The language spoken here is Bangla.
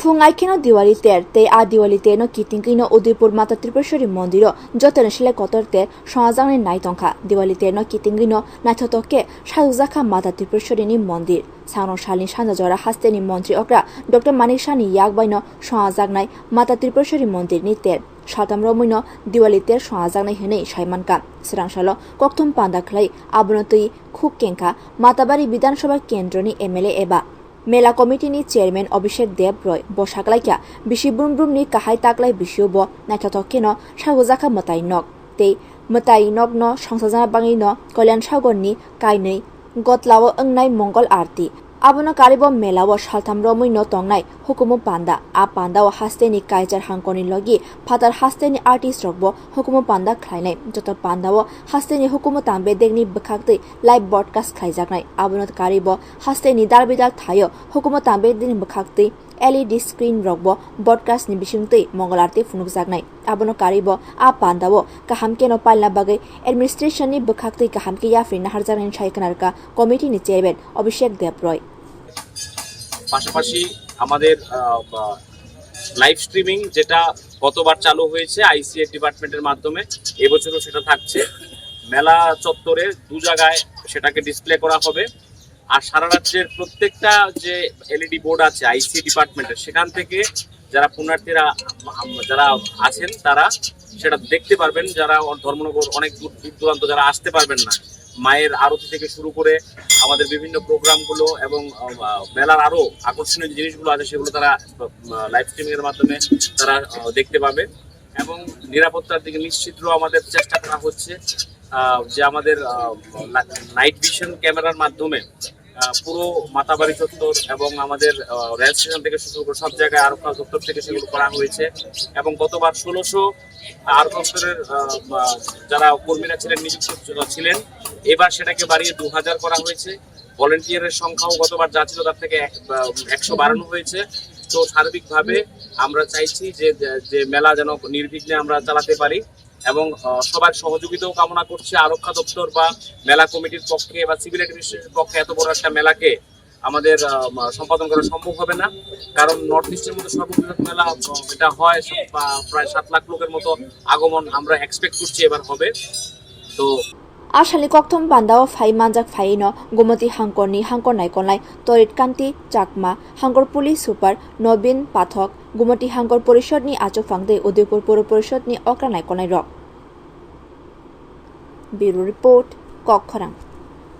Fungaikino Diwali te a Diwali no Kitingino Udipur Mata Tripeshwari Mondiro Jotanashile Kotorte Shazang Naitonka Diwali no Kitingino Natotoke Shazaka Mata Tripeshwari ni Mondir Sangrong Shalin Shanajora Hasteni montri okra Dr. Manishani Yagbaino Shazagnai Mata Tripeshwari Mondir ni ter Shatam Romuino Diwali ter Shazagnai Hene Shaimanka Srangshalo Koktum Pandaklai Abunotui Kukenka Matabari Bidan Sabha Kendroni MLA Eba মেলা কমিটিনি চেয়ারম্যান অভিষেক দেব রয় বসাকলাইকা বিশি ব্রুমব্রুম নি কাহাই তাকলাই বিশিউব নাইথথকেন সাগজাকা মতাইনক তেই মতাইনক ন সংসাজনা বাঙি ন কল্যাণ সাগরনি কাইनै গতলাও ওংনাই মঙ্গল আরতি আবনো কারিব মেলাও সালথাম রমুই ন তংনাই হুকুমু পান্ডা আ পান্ডাও হাস্তেনি কাইজার হাংকনি লগি ফাতার হাস্তেনি আর্টিস্ট রকব হুকুমু পান্ডা খ্লাইনাই যত পান্ডাও হাস্তেনি হুকুমু তামবে দেখনি বখাকতৈ লাইভ ব্রডকাস্ট খ্লাইজাকনাই আবনো কারিব হাস্তেনি দারবিদার থাयो হুকুমু তামবে দেখনি বখাকতৈ LED screen rokbo broadcast ni bisingtei mongol arti funukjaknai abono karibo a pandao kahamke no palna bagai administration ni bukhaktei kahamke yafri naharjarani shaikanarka committee ni chairman অভিষেক দেব রয় পাশাপাশি আমাদের লাইভ স্ট্রিমিং যেটা গতবার চালু হয়েছে আইসিএ ডিপার্টমেন্টের মাধ্যমে এবছরও সেটা থাকছে মেলা চত্বরে দু জায়গায় সেটাকে ডিসপ্লে করা হবে আর সারা রাজ্যের প্রত্যেকটা যে এলইডি বোর্ড আছে আইসি ডিপার্টমেন্টের সেখান থেকে যারা পুণ্যার্থীরা যারা আছেন তারা সেটা দেখতে পারবেন যারা ধর্মনগর অনেক দূর দূরান্ত যারা আসতে পারবেন না মায়ের আরতি থেকে শুরু করে আমাদের বিভিন্ন প্রোগ্রামগুলো এবং মেলার আরো আকর্ষণীয় জিনিসগুলো আছে সেগুলো তারা লাইভ স্ট্রিমিং এর মাধ্যমে তারা দেখতে পাবে এবং নিরাপত্তার দিকে নিশ্চিতও আমাদের চেষ্টা করা হচ্ছে যে আমাদের নাইট ভিশন ক্যামেরার মাধ্যমে পুরো মাতাবাড়ি চত্বর এবং আমাদের রেল স্টেশন থেকে শুরু করে সব জায়গায় আরক্ষা দপ্তর থেকে সেগুলো করা হয়েছে এবং গতবার 1600 আরক্ষা দপ্তরের যারা কর্মীরা ছিলেন নিযুক্ত ছিলেন এবার সেটাকে বাড়িয়ে 2000 করা হয়েছে ভলেন্টিয়ারের সংখ্যাও গতবার যা ছিল তার থেকে 100 বাড়ানো হয়েছে তো সার্বিকভাবে আমরা চাইছি যে মেলা যেন নির্বিঘ্নে আমরা চালাতে পারি এবং সবার সহযোগিতাও কামনা করছে আরক্ষা দপ্তর বা মেলা কমিটির পক্ষে বা সিভিল অ্যাডমিনিস্ট্রেশনের পক্ষে এত বড় একটা মেলাকে আমাদের সম্পাদন করা সম্ভব হবে না কারণ নর্থ ইস্টের মধ্যে সর্ববৃহৎ মেলা এটা হয় প্রায় 7 লাখ লোকের মতো আগমন আমরা এক্সপেক্ট করছি এবার হবে তো আশালি কক্থম বান্দাও ফাই মানজাক ফাইনো গুমতি হাঙ্করনি হাঙ্কর নাইকনলাই তরিত কান্তি চাকমা হাঙ্কর পুলিশ সুপার নবীন পাঠক গুমতি হাঙ্কর পরিষদনি আচক ফাংদে উদয়পুর পৌর পরিষদনি okra নাইকনাই রক ব্যুরো রিপোর্ট কক্ষরাং।